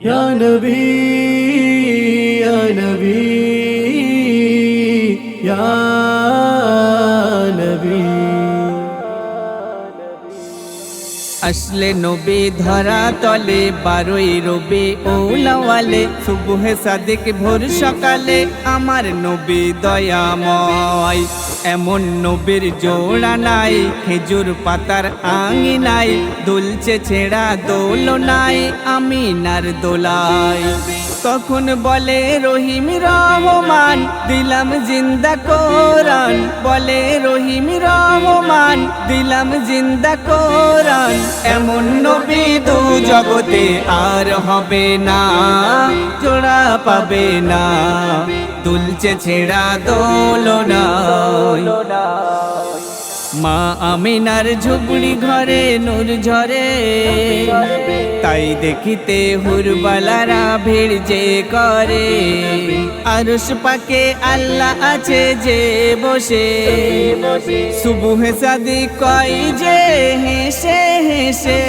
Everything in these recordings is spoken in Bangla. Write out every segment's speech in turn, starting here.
या नबी या नबी या नबी। আসলে নবী ধরা তলে 12ই রবিউল আউয়ালে সুবহে সাদিক ভোর সকালে আমার নবী দয়াময়। এমন নবীর জোড়া নাই, খেজুর পাতার আঙিনায় দুলছে ছেঁড়া দোলনায় আমিনার দোলায়। তখন বলে রহিম রহমান দিলাম জিন্দা কোরআন, বলে রহিম রহমান দিলাম জিন্দা কোরআন। এমন নবী দু জগতে আর হবে না, জোড়া পাবে না দুলছে ছেঁড়া দোলনায়। মা আমিনার ঝুপড়ি ঘরে নূর ঝরে, তাই দেখিতে হুরবালারা ভিড় যে করে। আরশ পাকে আল্লাহ আছে যে বসে, সুবহে সাদিক কয় যে হেসে হেসে।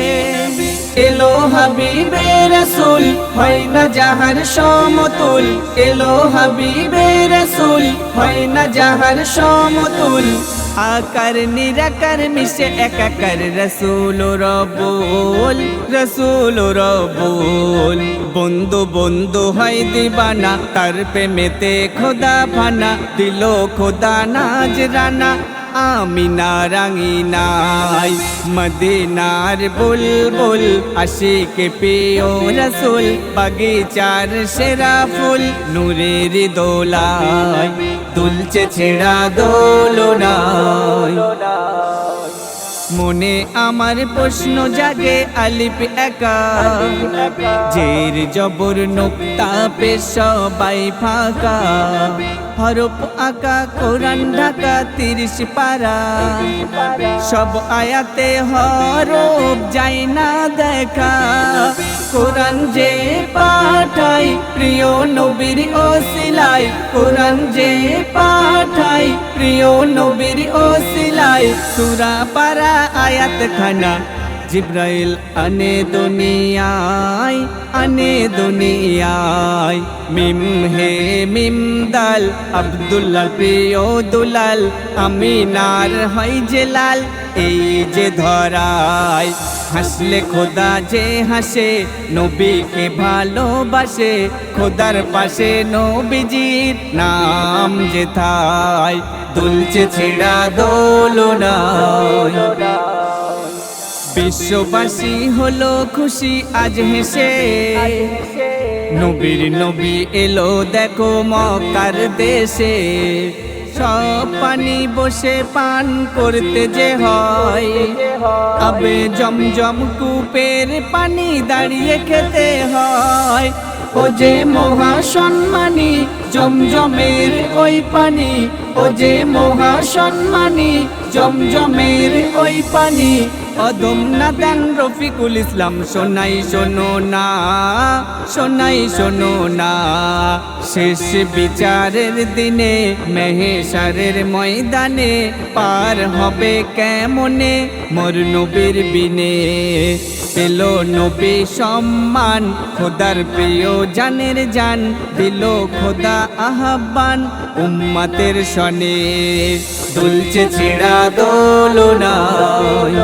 এলো হাবিবে রাসূল হয় না জাহার সমতুল, এলো হাবিবে রাসূল হয় না জাহার সমতুল। আকার নিরাকার মিশে একাকার রসুল রবুল, রসুল রবুল। বন্ধু বন্ধু হয় দিবানা তার প্রেমেতে খোদা ফানা, দিল খোদা নাজরানা আমিনা রাঙিনায়। মদিনার বুলবুল আশিক প্রিয় রসুল, বাগিচার সেরা ফুল নূরের দোলায় দুলছে ছেঁড়া দোলনায়। মনে আমার প্রশ্ন জাগে আলিফ একা, জের জবর নোক্তা পেশ সবাই ফাঁকা। হরফ আঁকা কোরআন ঢাকা 30 পারা, সব আয়াতে হরফ যায় না দেখা। কোরআন যে পাঠাই প্রিয় নবীর ওসিলায়, কোরআন যে পাঠাই প্রিয় নবীর ওসিলায়। সূরা পারা আয়াত খানা জিব্রাইল আনে দুনিয়ায়, আনে দুনিয়ায়। মিম হে মিম দাল আব্দুল্লাহ প্রিয় দুলাল, আমিনার হয় যে লাল এই যে ধরায়। হাসলে খোদা যে হাসে নবীকে ভালোবাসে, খোদার পাশে নবীজির নাম যে থাই দুলছে ছেঁড়া দোলনায়। বিশ্ববাসী হলো খুশি আজ হেসে, নবীর নবী এলো দেখো মক্কার দেশে। সব পানি বসে পান করতে যে হয়, আবে জমজম কূপের পানি দাঁড়িয়ে খেতে হয়। ও যে মহা সম্মানী জমজমের ওই পানি, ও যে মহা সম্মানী জমজমের ওই পানি। অদম না দেন রফিকুল ইসলাম শোনাই শোনো না, শোনাই শোনো না। শেষ বিচারের দিনে মেহেশারের ময়দানে পার হবে কেমনে মোর নবীর বিনে। পেলো নবী সম্মান খোদার প্রিয় জানের জান, দিল খোদা আহ্বান উম্মতের শনে দুলছে ছেঁড়া দোলনায়।